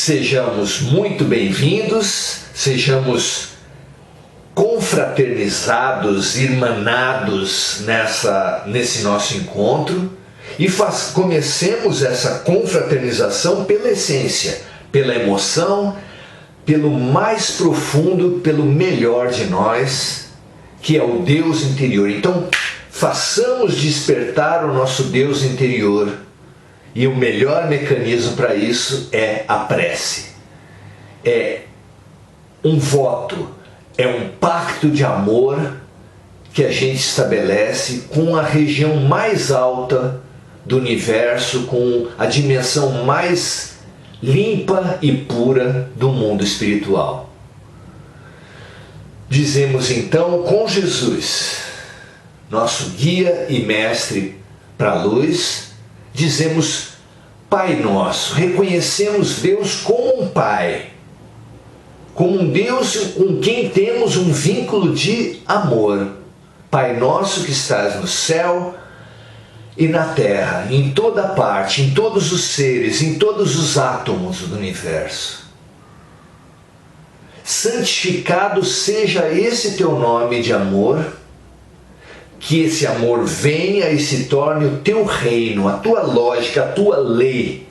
Sejamos muito bem-vindos, sejamos confraternizados, irmanados nesse nosso encontro e comecemos essa confraternização pela essência, pela emoção, pelo mais profundo, pelo melhor de nós, que é o Deus interior. Então, façamos despertar o nosso Deus interior. E o melhor mecanismo para isso é a prece. É um voto, é um pacto de amor que a gente estabelece com a região mais alta do universo, com a dimensão mais limpa e pura do mundo espiritual. Dizemos então com Jesus, nosso guia e mestre para a luz, dizemos Pai Nosso, reconhecemos Deus como um Pai, como um Deus com quem temos um vínculo de amor. Pai Nosso que estás no céu e na terra, em toda parte, em todos os seres, em todos os átomos do universo. Santificado seja esse teu nome de amor, que esse amor venha e se torne o teu reino, a tua lógica, a tua lei,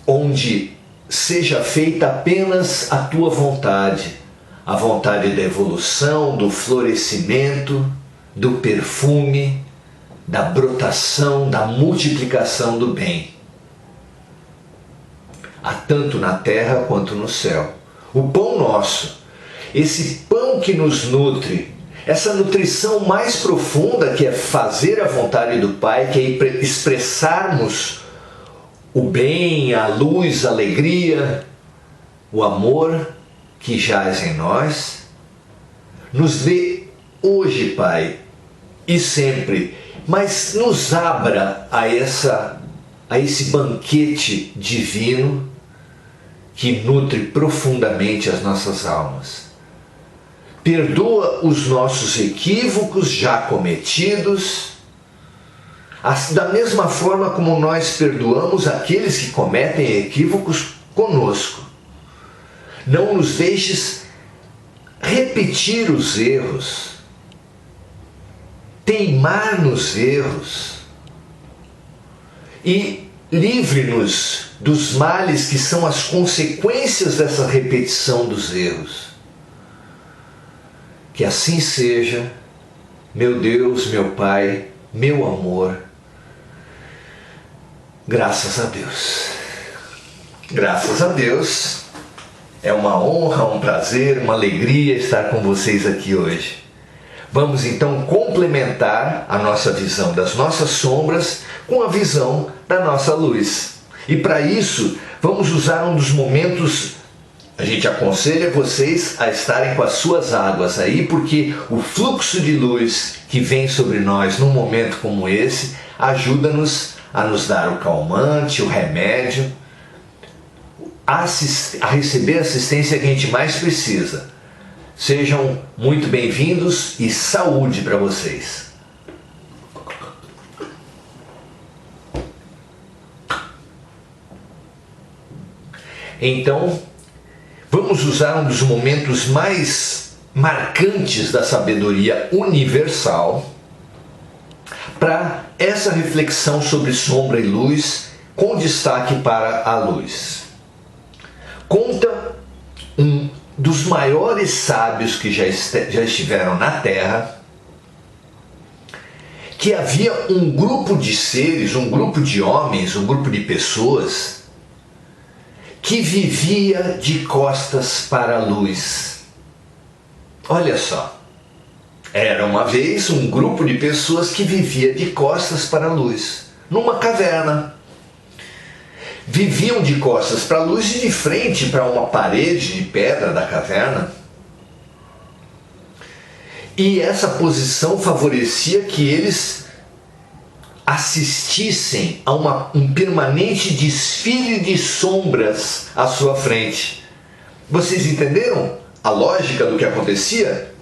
onde seja feita apenas a tua vontade, a vontade da evolução, do florescimento, do perfume, da brotação, da multiplicação do bem, há tanto na terra quanto no céu. O pão nosso, esse pão que nos nutre, essa nutrição mais profunda que é fazer a vontade do Pai, que é expressarmos o bem, a luz, a alegria, o amor que jaz em nós, nos dê hoje, Pai, e sempre, mas nos abra a esse banquete divino que nutre profundamente as nossas almas. Perdoa os nossos equívocos já cometidos, da mesma forma como nós perdoamos aqueles que cometem equívocos conosco. Não nos deixes repetir os erros, teimar nos erros, e livre-nos dos males que são as consequências dessa repetição dos erros. Que assim seja, meu Deus, meu Pai, meu amor. Graças a Deus. Graças a Deus. É uma honra, um prazer, uma alegria estar com vocês aqui hoje. Vamos então complementar a nossa visão das nossas sombras com a visão da nossa luz. E para isso, vamos usar um dos momentos. A gente aconselha vocês a estarem com as suas águas aí, porque o fluxo de luz que vem sobre nós num momento como esse ajuda-nos a nos dar o calmante, o remédio, a receber a assistência que a gente mais precisa. Sejam muito bem-vindos e saúde para vocês. Então, vamos usar um dos momentos mais marcantes da sabedoria universal para essa reflexão sobre sombra e luz, com destaque para a luz. Conta um dos maiores sábios que já estiveram na Terra, que havia um grupo de seres, um grupo de homens, um grupo de pessoas que vivia de costas para a luz. Olha só, era uma vez um grupo de pessoas que vivia de costas para a luz, numa caverna. Viviam de costas para a luz e de frente para uma parede de pedra da caverna. E essa posição favorecia que eles assistissem a um permanente desfile de sombras à sua frente. Vocês entenderam a lógica do que acontecia?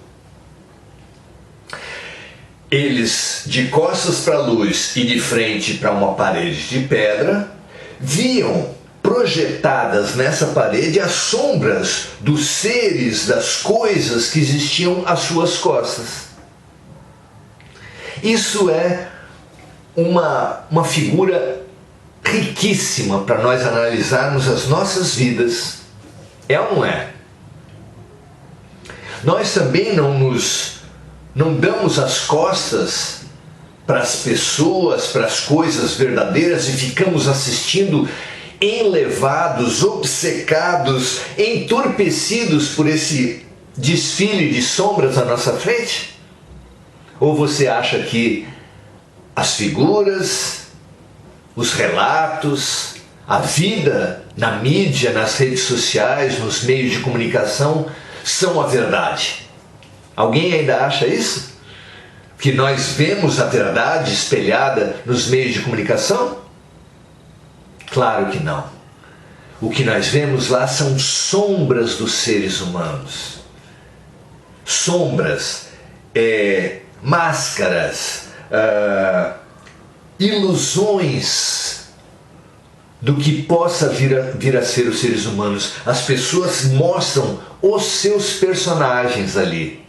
Eles, de costas para a luz e de frente para uma parede de pedra, viam projetadas nessa parede as sombras dos seres, das coisas que existiam às suas costas. Isso é uma figura riquíssima para nós analisarmos as nossas vidas. É ou não é? Nós também não damos as costas para as pessoas, para as coisas verdadeiras e ficamos assistindo enlevados, obcecados, entorpecidos por esse desfile de sombras à nossa frente? Ou você acha que as figuras, os relatos, a vida na mídia, nas redes sociais, nos meios de comunicação são a verdade? Alguém ainda acha isso? Que nós vemos a verdade espelhada nos meios de comunicação? Claro que não. O que nós vemos lá são sombras dos seres humanos. Sombras, máscaras, ilusões do que possa vir a ser os seres humanos. As pessoas mostram os seus personagens ali.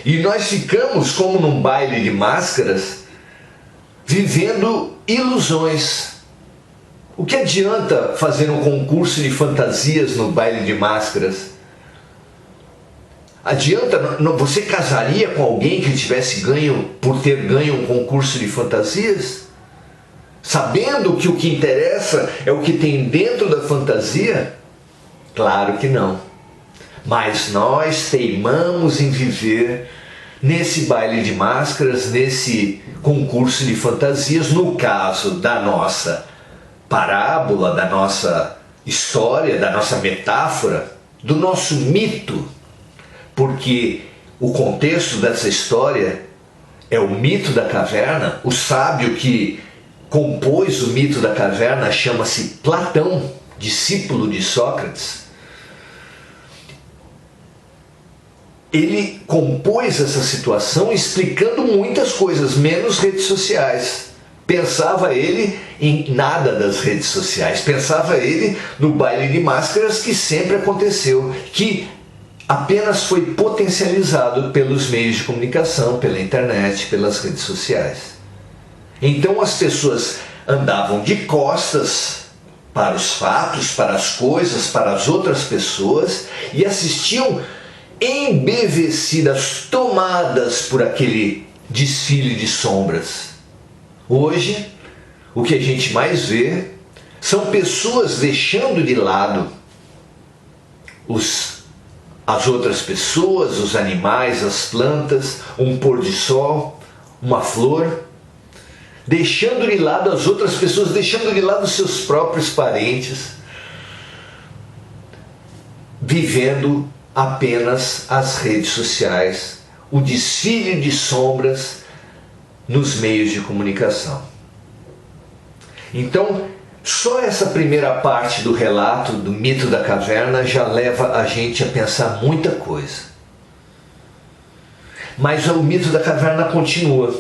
E nós ficamos como num baile de máscaras, vivendo ilusões. O que adianta fazer um concurso de fantasias no baile de máscaras? Adianta? Você casaria com alguém que tivesse ganho, por ter ganho um concurso de fantasias? Sabendo que o que interessa é o que tem dentro da fantasia? Claro que não. Mas nós teimamos em viver nesse baile de máscaras, nesse concurso de fantasias, no caso da nossa parábola, da nossa história, da nossa metáfora, do nosso mito. Porque o contexto dessa história é o mito da caverna. O sábio que compôs o mito da caverna chama-se Platão, discípulo de Sócrates. Ele compôs essa situação explicando muitas coisas, menos redes sociais. Pensava ele em nada das redes sociais, pensava ele no baile de máscaras que sempre aconteceu, que apenas foi potencializado pelos meios de comunicação, pela internet, pelas redes sociais. Então as pessoas andavam de costas para os fatos, para as coisas, para as outras pessoas e assistiam embevecidas, tomadas por aquele desfile de sombras. Hoje, o que a gente mais vê são pessoas deixando de lado as outras pessoas, os animais, as plantas, um pôr de sol, uma flor, deixando de lado as outras pessoas, deixando de lado os seus próprios parentes, vivendo apenas as redes sociais, o desfile de sombras nos meios de comunicação. Então, só essa primeira parte do relato do mito da caverna já leva a gente a pensar muita coisa. Mas o mito da caverna continua.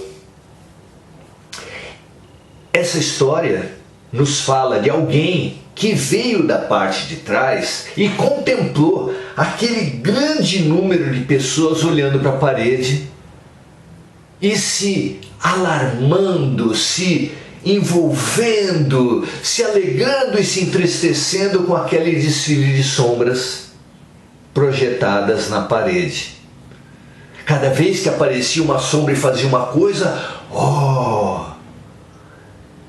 Essa história nos fala de alguém que veio da parte de trás e contemplou aquele grande número de pessoas olhando para a parede e se alarmando, se envolvendo, se alegrando e se entristecendo com aquele desfile de sombras projetadas na parede. Cada vez que aparecia uma sombra e fazia uma coisa,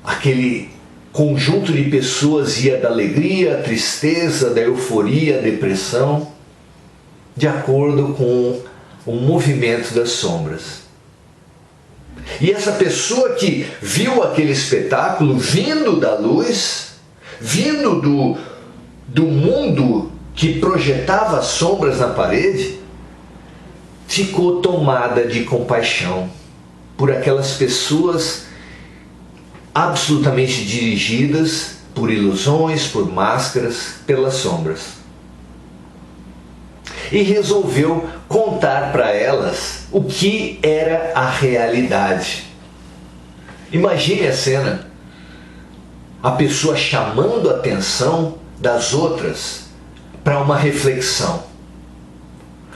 aquele conjunto de pessoas ia da alegria à tristeza, da euforia à depressão, de acordo com o movimento das sombras. E essa pessoa que viu aquele espetáculo vindo da luz, vindo do mundo que projetava sombras na parede, ficou tomada de compaixão por aquelas pessoas absolutamente dirigidas por ilusões, por máscaras, pelas sombras. E resolveu contar para elas o que era a realidade. Imagine a cena. a pessoa chamando a atenção das outras para uma reflexão.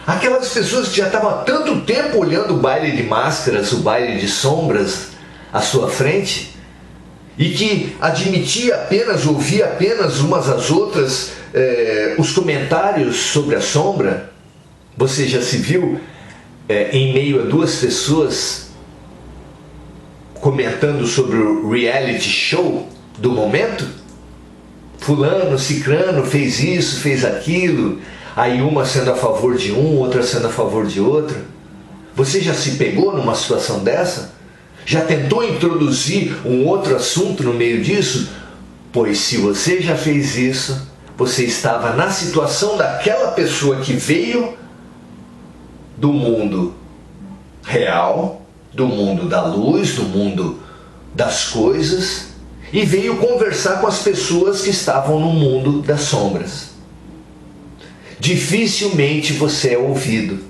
Aquelas pessoas que já estavam há tanto tempo olhando o baile de máscaras, o baile de sombras à sua frente, e que ouvia apenas umas às outras os comentários sobre a sombra. Você já se viu em meio a duas pessoas comentando sobre o reality show do momento? Fulano, cicrano fez isso, fez aquilo, aí uma sendo a favor de um, outra sendo a favor de outro. Você já se pegou numa situação dessa? Já tentou introduzir um outro assunto no meio disso? Pois se você já fez isso, você estava na situação daquela pessoa que veio do mundo real, do mundo da luz, do mundo das coisas, e veio conversar com as pessoas que estavam no mundo das sombras. Dificilmente você é ouvido.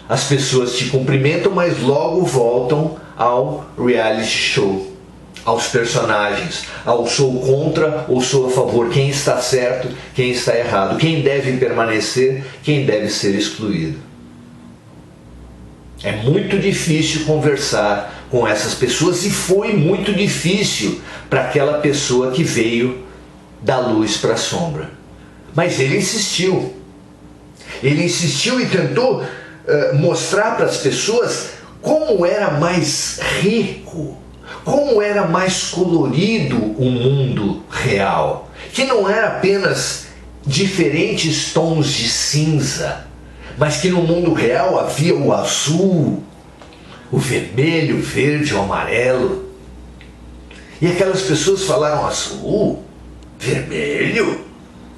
As pessoas te cumprimentam, mas logo voltam ao reality show, aos personagens, ao sou contra ou sou a favor, quem está certo, quem está errado, quem deve permanecer, quem deve ser excluído. É muito difícil conversar com essas pessoas, e foi muito difícil para aquela pessoa que veio da luz para a sombra. Mas ele insistiu. Ele insistiu e tentou mostrar para as pessoas como era mais rico, como era mais colorido o mundo real, que não era apenas diferentes tons de cinza, mas que no mundo real havia o azul, o vermelho, o verde, o amarelo. E aquelas pessoas falaram: azul, vermelho,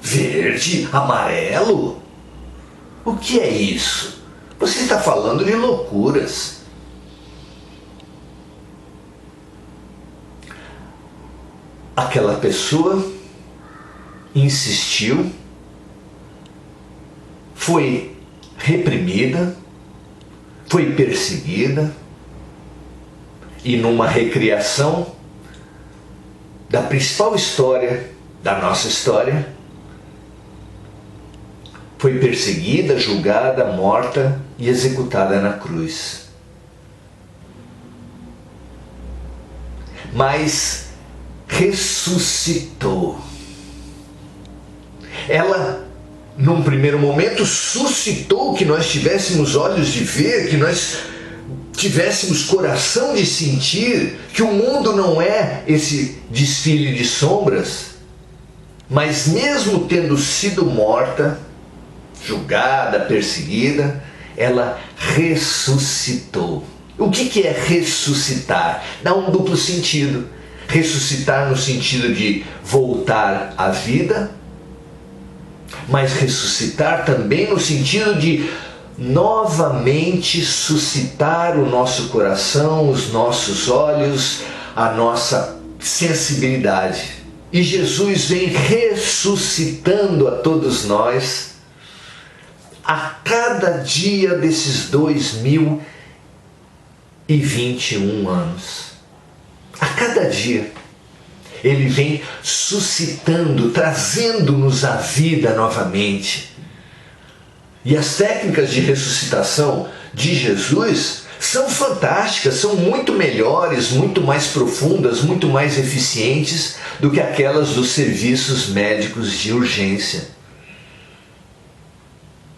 verde, amarelo? O que é isso? Você está falando de loucuras. Aquela pessoa insistiu, foi reprimida, foi perseguida, e numa recriação da principal história da nossa história, foi perseguida, julgada, morta e executada na cruz. Mas ressuscitou. Ela, num primeiro momento, suscitou que nós tivéssemos olhos de ver, que nós tivéssemos coração de sentir que o mundo não é esse desfile de sombras, mas mesmo tendo sido morta, julgada, perseguida, ela ressuscitou. O que é ressuscitar? Dá um duplo sentido. Ressuscitar no sentido de voltar à vida, mas ressuscitar também no sentido de novamente suscitar o nosso coração, os nossos olhos, a nossa sensibilidade. E Jesus vem ressuscitando a todos nós a cada dia desses 2021 anos. A cada dia Ele vem suscitando, trazendo-nos à vida novamente. E as técnicas de ressuscitação de Jesus são fantásticas, são muito melhores, muito mais profundas, muito mais eficientes do que aquelas dos serviços médicos de urgência,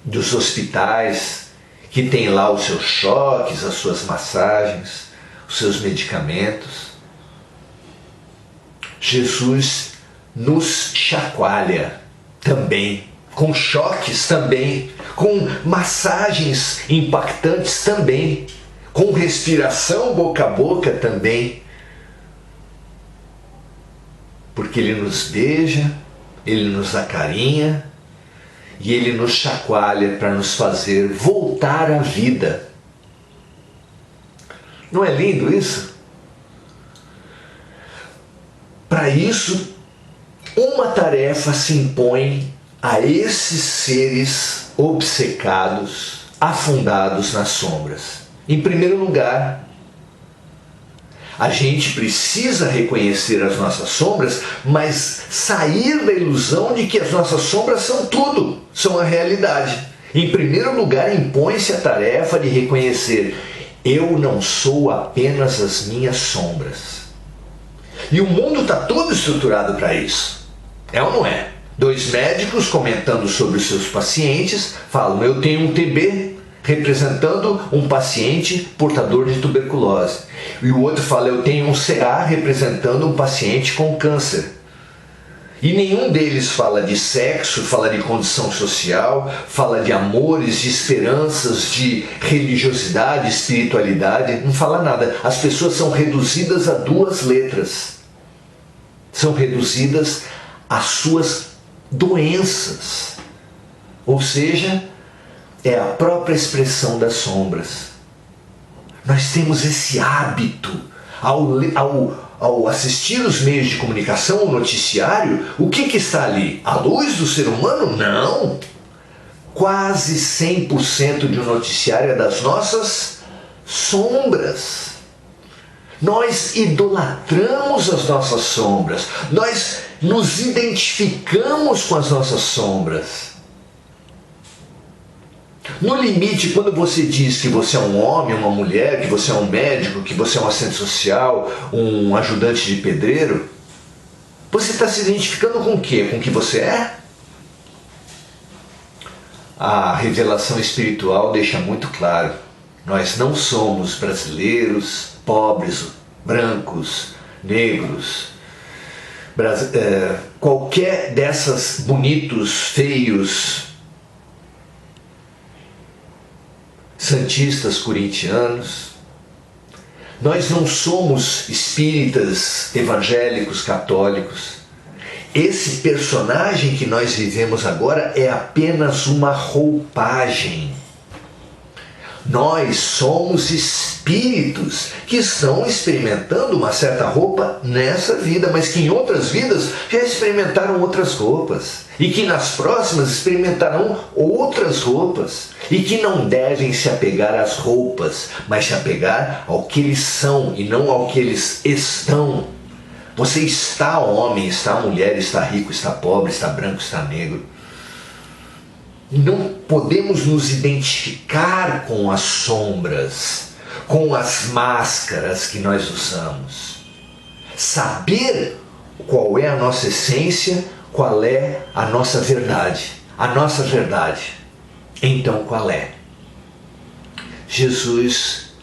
dos hospitais, que tem lá os seus choques, as suas massagens, os seus medicamentos. Jesus nos chacoalha também, com choques também, com massagens impactantes também, com respiração boca a boca também, porque Ele nos beija, Ele nos acarinha e Ele nos chacoalha para nos fazer voltar à vida. Não é lindo isso? Para isso, uma tarefa se impõe a esses seres obcecados, afundados nas sombras. Em primeiro lugar, A gente precisa reconhecer as nossas sombras, mas sair da ilusão de que as nossas sombras são tudo, são a realidade. Em primeiro lugar, impõe-se a tarefa de reconhecer: eu não sou apenas as minhas sombras. E o mundo está todo estruturado para isso. É ou não é? 2 médicos comentando sobre os seus pacientes falam: eu tenho um TB, representando um paciente portador de tuberculose. E o outro fala: eu tenho um CA, representando um paciente com câncer. E nenhum deles fala de sexo, fala de condição social, fala de amores, de esperanças, de religiosidade, espiritualidade, não fala nada. As pessoas são reduzidas a 2 letras. São reduzidas às suas doenças. Ou seja, é a própria expressão das sombras. Nós temos esse hábito, ao assistir os meios de comunicação, o noticiário, o que está ali? A luz do ser humano? Não! Quase 100% de um noticiário é das nossas sombras. Nós idolatramos as nossas sombras. Nós nos identificamos com as nossas sombras. No limite, quando você diz que você é um homem, uma mulher, que você é um médico, que você é um assistente social, um ajudante de pedreiro, você está se identificando com o quê? Com o que você é? A revelação espiritual deixa muito claro: nós não somos brasileiros, pobres, brancos, negros, qualquer dessas bonitos, feios, santistas, corintianos. Nós não somos espíritas, evangélicos, católicos. Esse personagem que nós vivemos agora é apenas uma roupagem. Nós somos espíritos que estão experimentando uma certa roupa nessa vida, mas que em outras vidas já experimentaram outras roupas. E que nas próximas experimentarão outras roupas. E que não devem se apegar às roupas, mas se apegar ao que eles são e não ao que eles estão. Você está homem, está mulher, está rico, está pobre, está branco, está negro. Não podemos nos identificar com as sombras, com as máscaras que nós usamos. Saber qual é a nossa essência, qual é a nossa verdade. A nossa verdade. Então qual é? Jesus,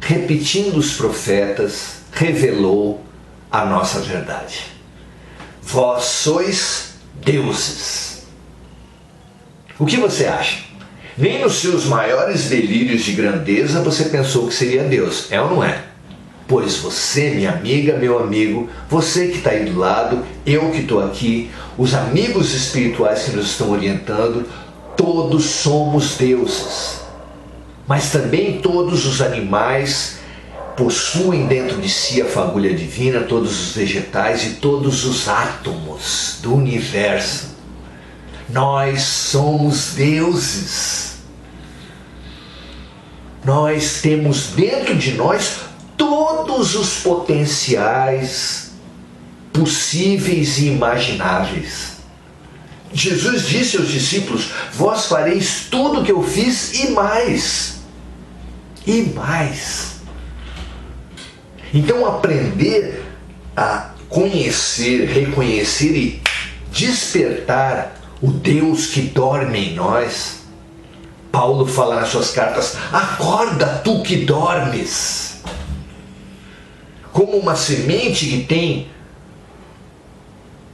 repetindo os profetas, revelou a nossa verdade. Vós sois deuses. O que você acha? Nem nos seus maiores delírios de grandeza você pensou que seria Deus, é ou não é? Pois você, minha amiga, meu amigo, você que está aí do lado, eu que estou aqui, os amigos espirituais que nos estão orientando, todos somos deuses. Mas também todos os animais possuem dentro de si a fagulha divina, todos os vegetais e todos os átomos do universo. Nós somos deuses. Nós temos dentro de nós todos os potenciais possíveis e imagináveis. Jesus disse aos discípulos: vós fareis tudo o que eu fiz e mais. E mais. Então aprender a conhecer, reconhecer e despertar o Deus que dorme em nós. Paulo fala nas suas cartas: acorda tu que dormes. Como uma semente que tem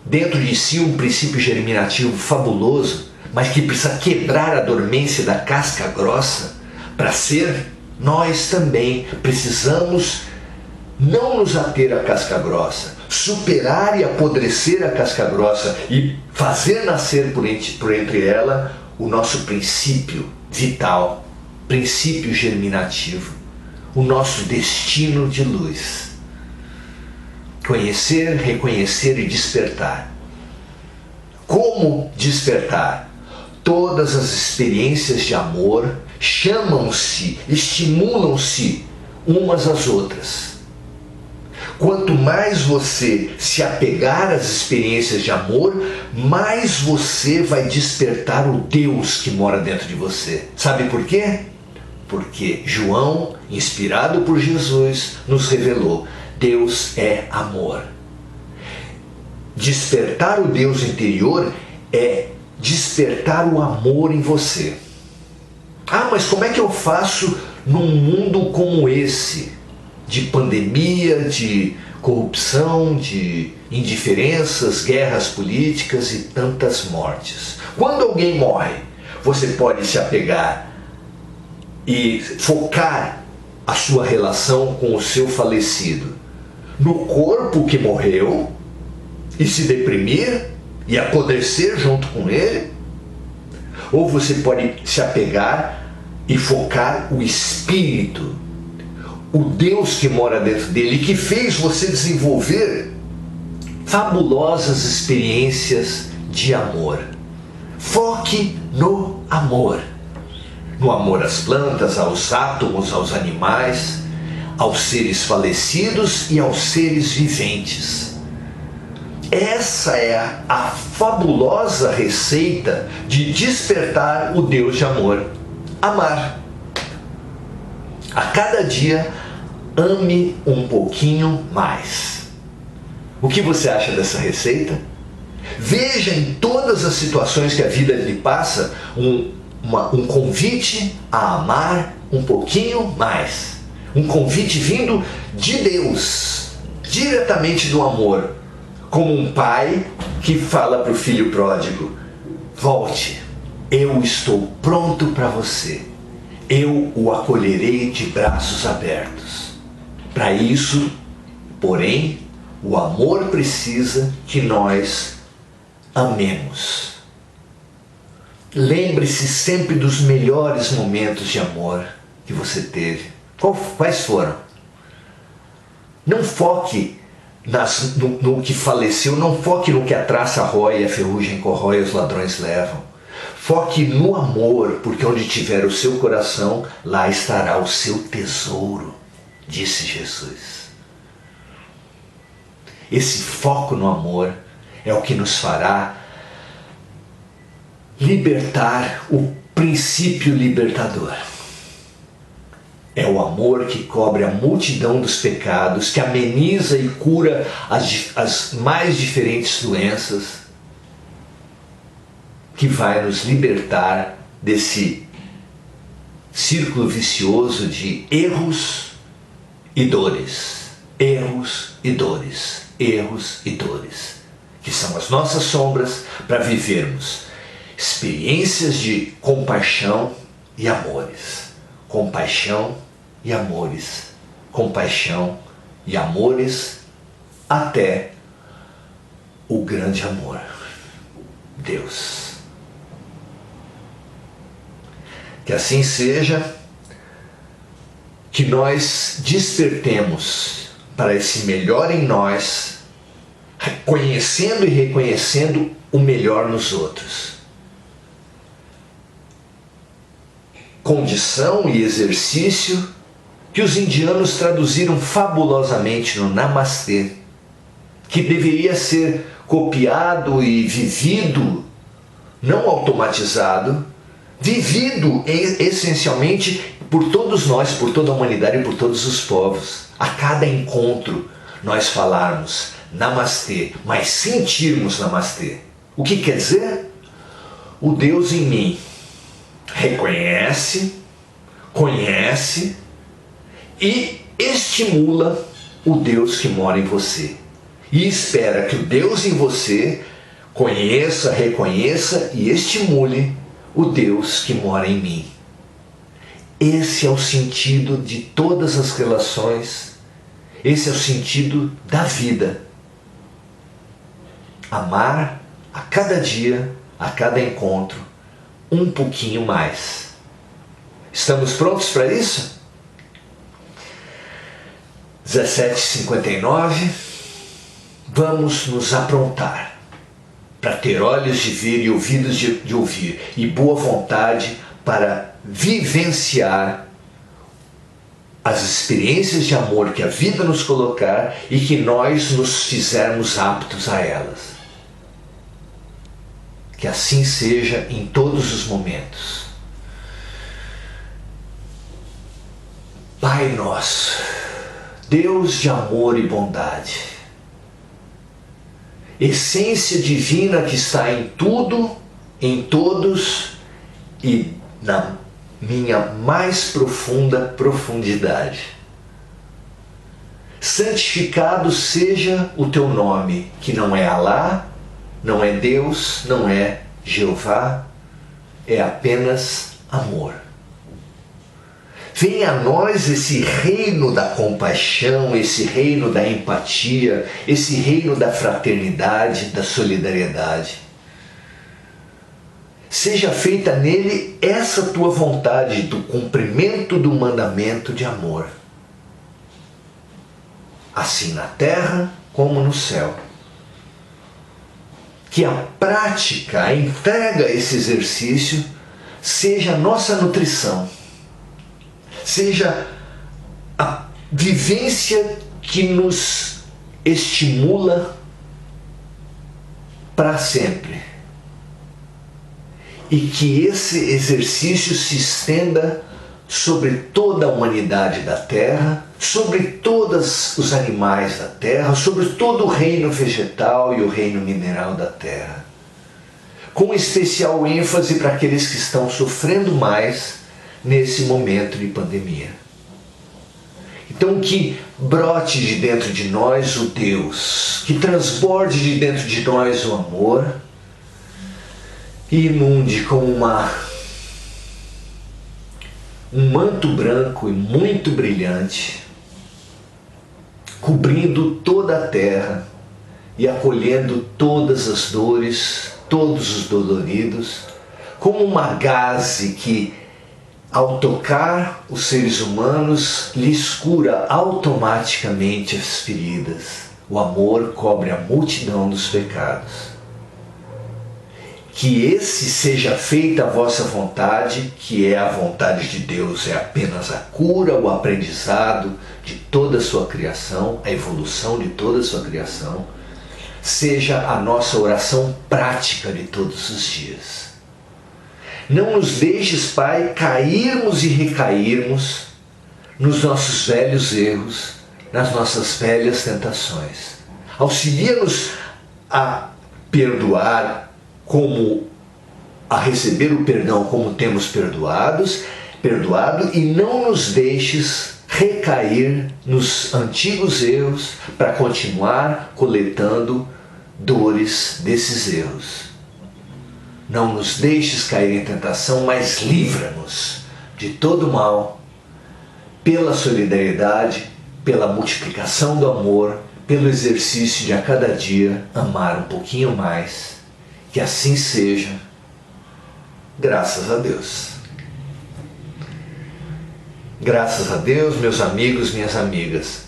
dentro de si um princípio germinativo fabuloso, mas que precisa quebrar a dormência da casca grossa para ser, nós também precisamos não nos ater à casca grossa, superar e apodrecer a casca grossa e fazer nascer por entre ela o nosso princípio vital, princípio germinativo, o nosso destino de luz. Conhecer, reconhecer e despertar. Como despertar? Todas as experiências de amor chamam-se, estimulam-se umas às outras. Quanto mais você se apegar às experiências de amor, mais você vai despertar o Deus que mora dentro de você. Sabe por quê? Porque João, inspirado por Jesus, nos revelou: Deus é amor. Despertar o Deus interior é despertar o amor em você. Ah, mas como é que eu faço num mundo como esse? De pandemia, de corrupção, de indiferenças, guerras políticas e tantas mortes. Quando alguém morre, você pode se apegar e focar a sua relação com o seu falecido no corpo que morreu e se deprimir e apodrecer junto com ele? Ou você pode se apegar e focar o espírito, o Deus que mora dentro dele e que fez você desenvolver fabulosas experiências de amor. Foque no amor. No amor às plantas, aos átomos, aos animais, aos seres falecidos e aos seres viventes. Essa é a fabulosa receita de despertar o Deus de amor. Amar. A cada dia, ame um pouquinho mais. O que você acha dessa receita? Veja em todas as situações que a vida lhe passa um convite a amar um pouquinho mais. Um convite vindo de Deus, diretamente do amor. Como um pai que fala para o filho pródigo: volte, eu estou pronto para você. Eu o acolherei de braços abertos. Para isso, porém, o amor precisa que nós amemos. Lembre-se sempre dos melhores momentos de amor que você teve. Quais foram? Não foque no que faleceu, não foque no que a traça rói, a ferrugem corrói e os ladrões levam. Foque no amor, porque onde tiver o seu coração, lá estará o seu tesouro, disse Jesus. Esse foco no amor é o que nos fará libertar o princípio libertador. É o amor que cobre a multidão dos pecados, que ameniza e cura as mais diferentes doenças, que vai nos libertar desse círculo vicioso de erros e dores. Erros e dores. Erros e dores. Que são as nossas sombras para vivermos experiências de compaixão e amores. Compaixão e amores. Compaixão e amores até o grande amor. Deus. Que assim seja, que nós despertemos para esse melhor em nós, conhecendo e reconhecendo o melhor nos outros. Condição e exercício que os indianos traduziram fabulosamente no Namastê, que deveria ser copiado e vivido, não automatizado, vivido essencialmente por todos nós, por toda a humanidade e por todos os povos. A cada encontro nós falarmos Namastê, mas sentirmos Namastê. O que quer dizer? O Deus em mim reconhece, conhece e estimula o Deus que mora em você. E espera que o Deus em você conheça, reconheça e estimule o Deus que mora em mim. Esse é o sentido de todas as relações. Esse é o sentido da vida. Amar a cada dia, a cada encontro, um pouquinho mais. Estamos prontos para isso? 17h59. Vamos nos aprontar para ter olhos de ver e ouvidos de ouvir e boa vontade para vivenciar as experiências de amor que a vida nos colocar e que nós nos fizermos aptos a elas. Que assim seja em todos os momentos. Pai nosso, Deus de amor e bondade, essência divina que está em tudo, em todos e na minha mais profunda profundidade. Santificado seja o teu nome, que não é Alá, não é Deus, não é Jeová, é apenas amor. Venha a nós esse reino da compaixão, esse reino da empatia, esse reino da fraternidade, da solidariedade. Seja feita nele essa tua vontade do cumprimento do mandamento de amor, assim na terra como no céu. Que a prática, a entrega a esse exercício seja a nossa nutrição, seja a vivência que nos estimula para sempre. E que esse exercício se estenda sobre toda a humanidade da Terra, sobre todos os animais da Terra, sobre todo o reino vegetal e o reino mineral da Terra. Com especial ênfase para aqueles que estão sofrendo mais nesse momento de pandemia. Então que brote de dentro de nós o Deus, que transborde de dentro de nós o amor, e inunde com um manto branco e muito brilhante, cobrindo toda a terra e acolhendo todas as dores, todos os doloridos, como uma gaze que, ao tocar os seres humanos, lhes cura automaticamente as feridas. O amor cobre a multidão dos pecados. Que esse seja feita a vossa vontade, que é a vontade de Deus, é apenas a cura, o aprendizado de toda a sua criação, a evolução de toda a sua criação, seja a nossa oração prática de todos os dias. Não nos deixes, Pai, cairmos e recairmos nos nossos velhos erros, nas nossas velhas tentações. Auxilia-nos a perdoar, como a receber o perdão como temos perdoado, e não nos deixes recair nos antigos erros para continuar coletando dores desses erros. Não nos deixes cair em tentação, mas livra-nos de todo mal, pela solidariedade, pela multiplicação do amor, pelo exercício de a cada dia amar um pouquinho mais. Que assim seja, graças a Deus. Graças a Deus, meus amigos, minhas amigas.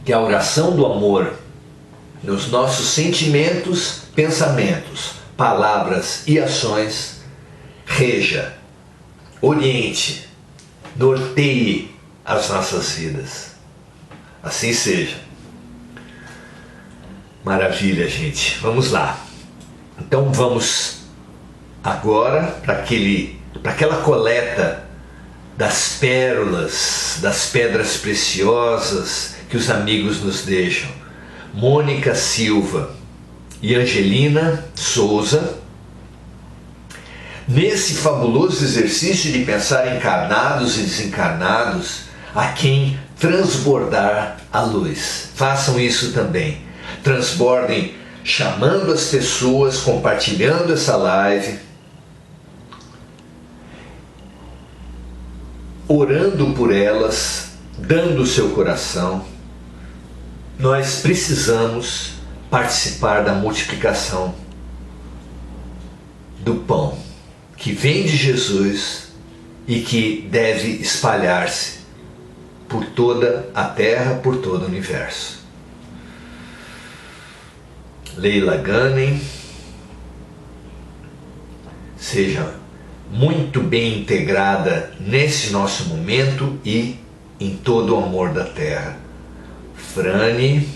Que a oração do amor nos nossos sentimentos, pensamentos, palavras e ações reja, oriente, norteie as nossas vidas. Assim seja. Maravilha, gente. Vamos lá. Então vamos agora para aquela coleta das pérolas, das pedras preciosas que os amigos nos deixam. Mônica Silva e Angelina Souza, nesse fabuloso exercício de pensar encarnados e desencarnados a quem transbordar a luz. Façam isso também. Transbordem chamando as pessoas, compartilhando essa live, orando por elas, dando o seu coração. Nós precisamos participar da multiplicação do pão que vem de Jesus e que deve espalhar-se por toda a terra, por todo o universo. Leila Gunning, seja muito bem integrada nesse nosso momento e em todo o amor da terra. Frane,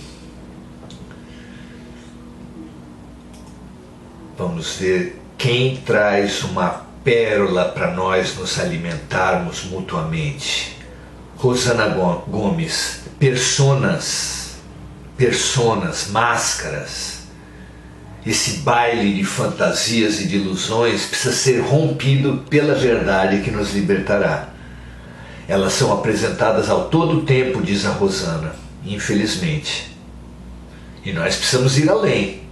vamos ver quem traz uma pérola para nós nos alimentarmos mutuamente. Rosana Gomes, personas, máscaras. Esse baile de fantasias e de ilusões precisa ser rompido pela verdade que nos libertará. Elas são apresentadas ao todo tempo, diz a Rosana, infelizmente. E nós precisamos ir além,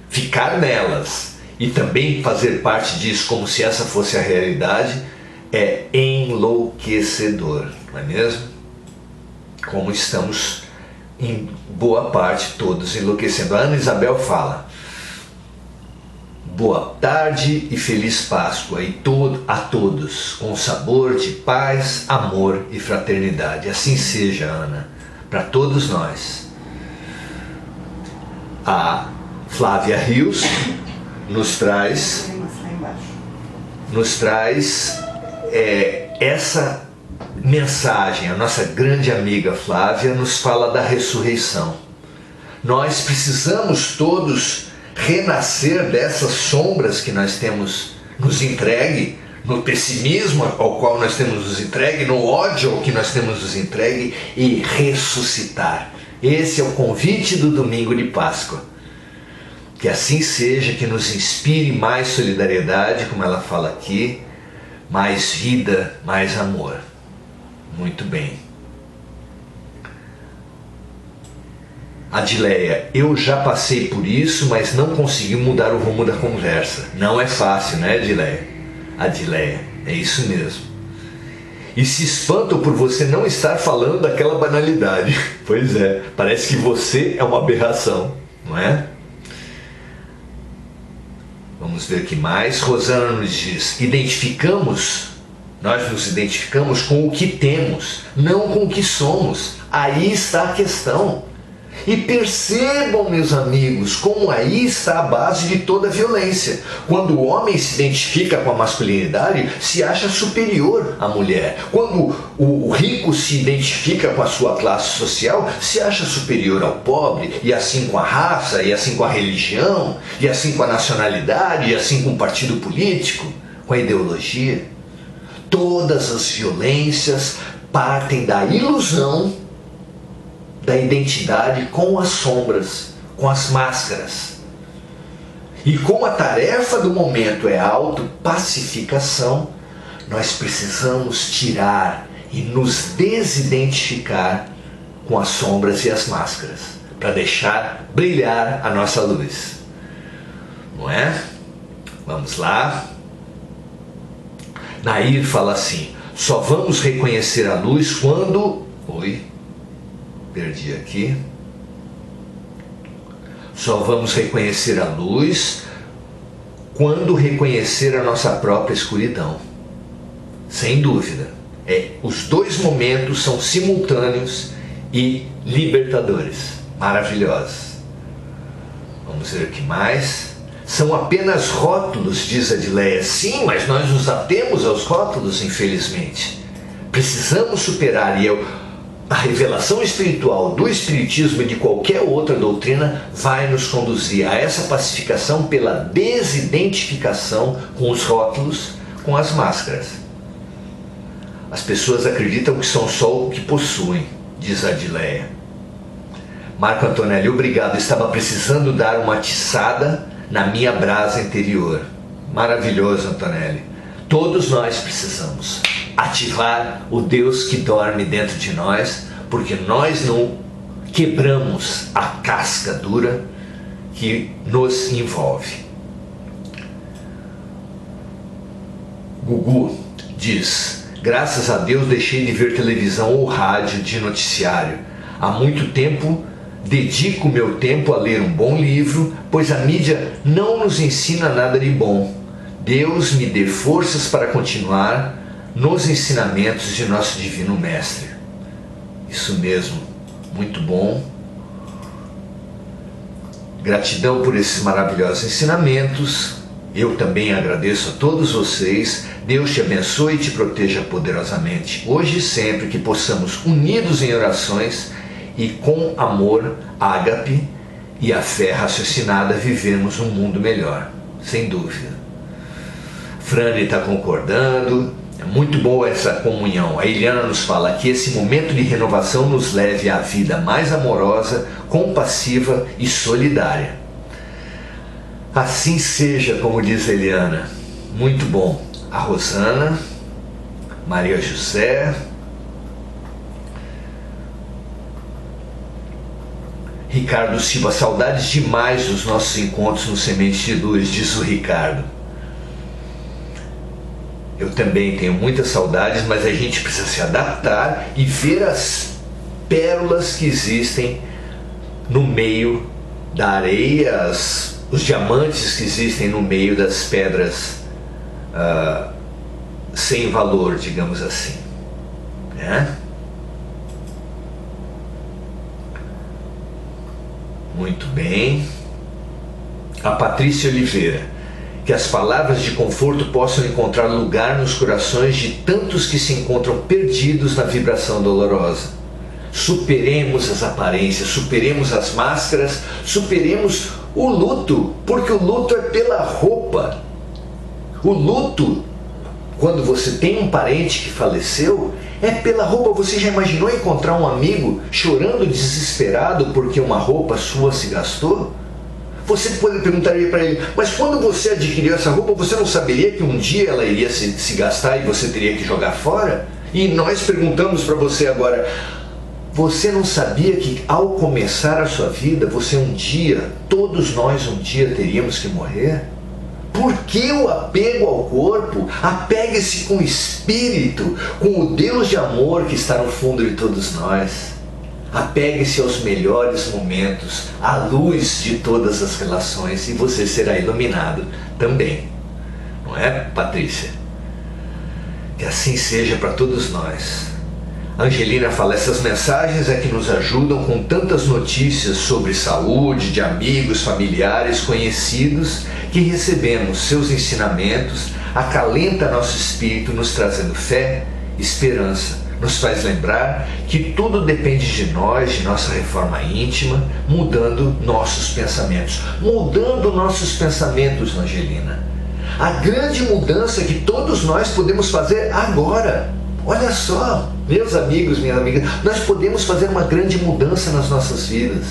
ficar nelas e também fazer parte disso como se essa fosse a realidade é enlouquecedor, não é mesmo? Como estamos em boa parte todos enlouquecendo. A Ana Isabel fala: boa tarde e feliz Páscoa a todos, com sabor de paz, amor e fraternidade. Assim seja, Ana, para todos nós. A Flávia Rios nos traz essa mensagem. A nossa grande amiga Flávia nos fala da ressurreição. Nós precisamos todos renascer dessas sombras que nós temos nos entregue, no pessimismo ao qual nós temos nos entregue, no ódio ao que nós temos nos entregue, e ressuscitar. Esse é o convite do domingo de Páscoa. Que assim seja, que nos inspire mais solidariedade, como ela fala aqui, mais vida, mais amor. Muito bem. Adileia, eu já passei por isso, mas não consegui mudar o rumo da conversa. Não é fácil, né, Adileia? Adileia, é isso mesmo. E se espantam por você não estar falando daquela banalidade. Pois é, parece que você é uma aberração, não é? Vamos ver o que mais. Rosana nos diz: nós nos identificamos com o que temos, não com o que somos. Aí está a questão. E percebam, meus amigos, como aí está a base de toda a violência. Quando o homem se identifica com a masculinidade, se acha superior à mulher. Quando o rico se identifica com a sua classe social, se acha superior ao pobre, e assim com a raça, e assim com a religião, e assim com a nacionalidade, e assim com o partido político, com a ideologia. Todas as violências partem da ilusão da identidade com as sombras, com as máscaras. E como a tarefa do momento é a autopacificação, nós precisamos tirar e nos desidentificar com as sombras e as máscaras, para deixar brilhar a nossa luz. Não é? Vamos lá. Nair fala assim: só vamos reconhecer a luz quando... Perdi aqui. Só vamos reconhecer a luz quando reconhecer a nossa própria escuridão. Sem dúvida. Os dois momentos são simultâneos e libertadores. Maravilhosos. Vamos ver o que mais. São apenas rótulos, diz Adileia. Sim, mas nós nos atemos aos rótulos, infelizmente. Precisamos superar, a revelação espiritual do Espiritismo e de qualquer outra doutrina vai nos conduzir a essa pacificação pela desidentificação com os rótulos, com as máscaras. As pessoas acreditam que são só o que possuem, diz Adileia. Marco Antonelli, obrigado, estava precisando dar uma atiçada na minha brasa interior. Maravilhoso, Antonelli. Todos nós precisamos ativar o Deus que dorme dentro de nós, porque nós não quebramos a casca dura que nos envolve. Gugu diz: graças a Deus deixei de ver televisão ou rádio de noticiário. Há muito tempo dedico meu tempo a ler um bom livro, pois a mídia não nos ensina nada de bom. Deus me dê forças para continuar nos ensinamentos de nosso Divino Mestre. Isso mesmo, muito bom. Gratidão por esses maravilhosos ensinamentos. Eu também agradeço a todos vocês. Deus te abençoe e te proteja poderosamente, hoje e sempre, que possamos, unidos em orações e com amor, ágape e a fé raciocinada, vivermos um mundo melhor, sem dúvida. Frane está concordando. É muito boa essa comunhão. A Eliana nos fala que esse momento de renovação nos leve à vida mais amorosa, compassiva e solidária. Assim seja, como diz a Eliana. Muito bom. A Rosana, Maria José, Ricardo Silva, saudades demais dos nossos encontros no Semente de Luz, diz o Ricardo. Eu também tenho muitas saudades, mas a gente precisa se adaptar e ver as pérolas que existem no meio da areia, os diamantes que existem no meio das pedras sem valor, digamos assim, né? Muito bem. A Patrícia Oliveira. Que as palavras de conforto possam encontrar lugar nos corações de tantos que se encontram perdidos na vibração dolorosa. Superemos as aparências, superemos as máscaras, superemos o luto, porque o luto é pela roupa. O luto, quando você tem um parente que faleceu, é pela roupa. Você já imaginou encontrar um amigo chorando desesperado porque uma roupa sua se gastou? Você perguntaria para ele, mas quando você adquiriu essa roupa, você não saberia que um dia ela iria se gastar e você teria que jogar fora? E nós perguntamos para você agora, você não sabia que ao começar a sua vida, todos nós um dia teríamos que morrer? Por que o apego ao corpo? Apegue-se com o espírito, com o Deus de amor que está no fundo de todos nós. Apegue-se aos melhores momentos, à luz de todas as relações, e você será iluminado também. Não é, Patrícia? Que assim seja para todos nós. A Angelina fala, essas mensagens é que nos ajudam com tantas notícias sobre saúde, de amigos, familiares, conhecidos, que recebemos seus ensinamentos, acalenta nosso espírito, nos trazendo fé, esperança. Nos faz lembrar que tudo depende de nós, de nossa reforma íntima, mudando nossos pensamentos. Mudando nossos pensamentos, Angelina. A grande mudança que todos nós podemos fazer agora. Olha só, meus amigos, minhas amigas, nós podemos fazer uma grande mudança nas nossas vidas.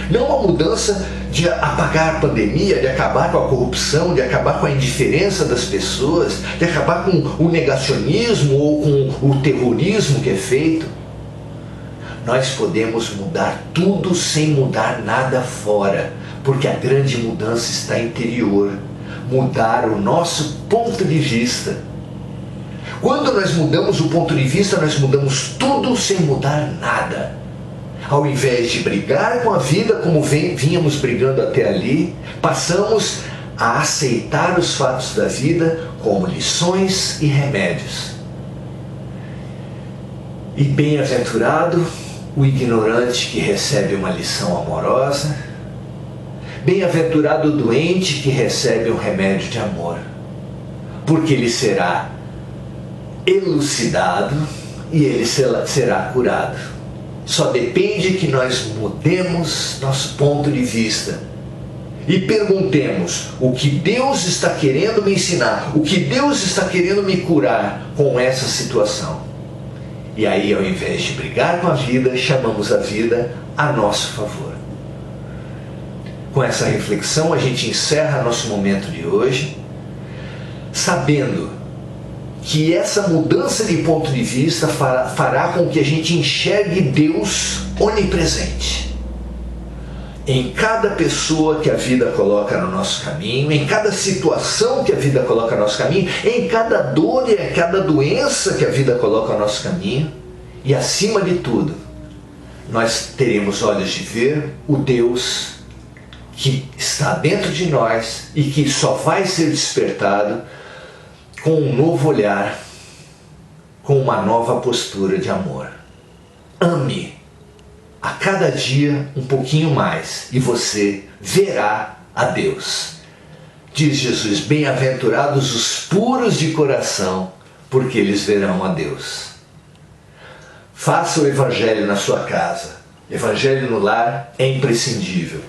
Não uma mudança de apagar a pandemia, de acabar com a corrupção, de acabar com a indiferença das pessoas, de acabar com o negacionismo ou com o terrorismo que é feito. Nós podemos mudar tudo sem mudar nada fora, porque a grande mudança está interior. Mudar o nosso ponto de vista. Quando nós mudamos o ponto de vista, nós mudamos tudo sem mudar nada. Ao invés de brigar com a vida como vínhamos brigando até ali, passamos a aceitar os fatos da vida como lições e remédios. E bem-aventurado o ignorante que recebe uma lição amorosa, bem-aventurado o doente que recebe um remédio de amor, porque ele será elucidado e ele será curado. Só depende que nós mudemos nosso ponto de vista e perguntemos o que Deus está querendo me ensinar, o que Deus está querendo me curar com essa situação. E aí, ao invés de brigar com a vida, chamamos a vida a nosso favor. Com essa reflexão, a gente encerra nosso momento de hoje, sabendo que essa mudança de ponto de vista fará com que a gente enxergue Deus onipresente. Em cada pessoa que a vida coloca no nosso caminho, em cada situação que a vida coloca no nosso caminho, em cada dor e em cada doença que a vida coloca no nosso caminho, e acima de tudo, nós teremos olhos de ver o Deus que está dentro de nós e que só vai ser despertado com um novo olhar, com uma nova postura de amor. Ame a cada dia um pouquinho mais e você verá a Deus. Diz Jesus: bem-aventurados os puros de coração, porque eles verão a Deus. Faça o Evangelho na sua casa. Evangelho no lar é imprescindível.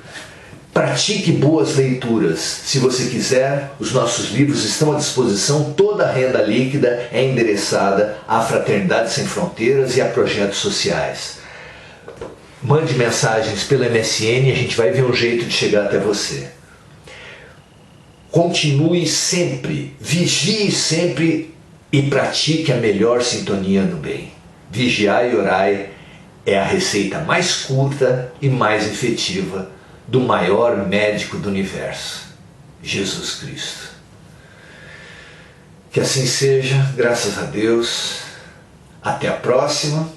Pratique boas leituras. Se você quiser, os nossos livros estão à disposição. Toda a renda líquida é endereçada à Fraternidade Sem Fronteiras e a projetos sociais. Mande mensagens pelo MSN e a gente vai ver um jeito de chegar até você. Continue sempre, vigie sempre e pratique a melhor sintonia do bem. Vigiai e orai é a receita mais curta e mais efetiva do maior médico do universo, Jesus Cristo. Que assim seja, graças a Deus. Até a próxima.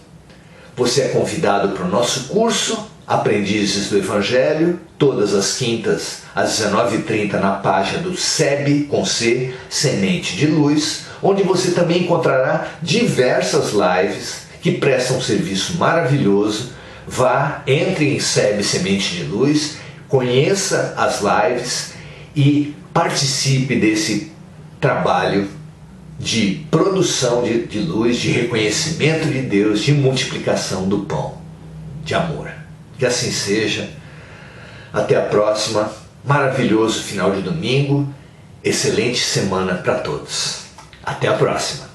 Você é convidado para o nosso curso Aprendizes do Evangelho, todas as quintas às 19h30 na página do SEB, com C, Semente de Luz, onde você também encontrará diversas lives que prestam um serviço maravilhoso. Vá, entre em SEB Semente de Luz, conheça as lives e participe desse trabalho de produção de luz, de reconhecimento de Deus, de multiplicação do pão, de amor. Que assim seja. Até a próxima. Maravilhoso final de domingo. Excelente semana para todos. Até a próxima.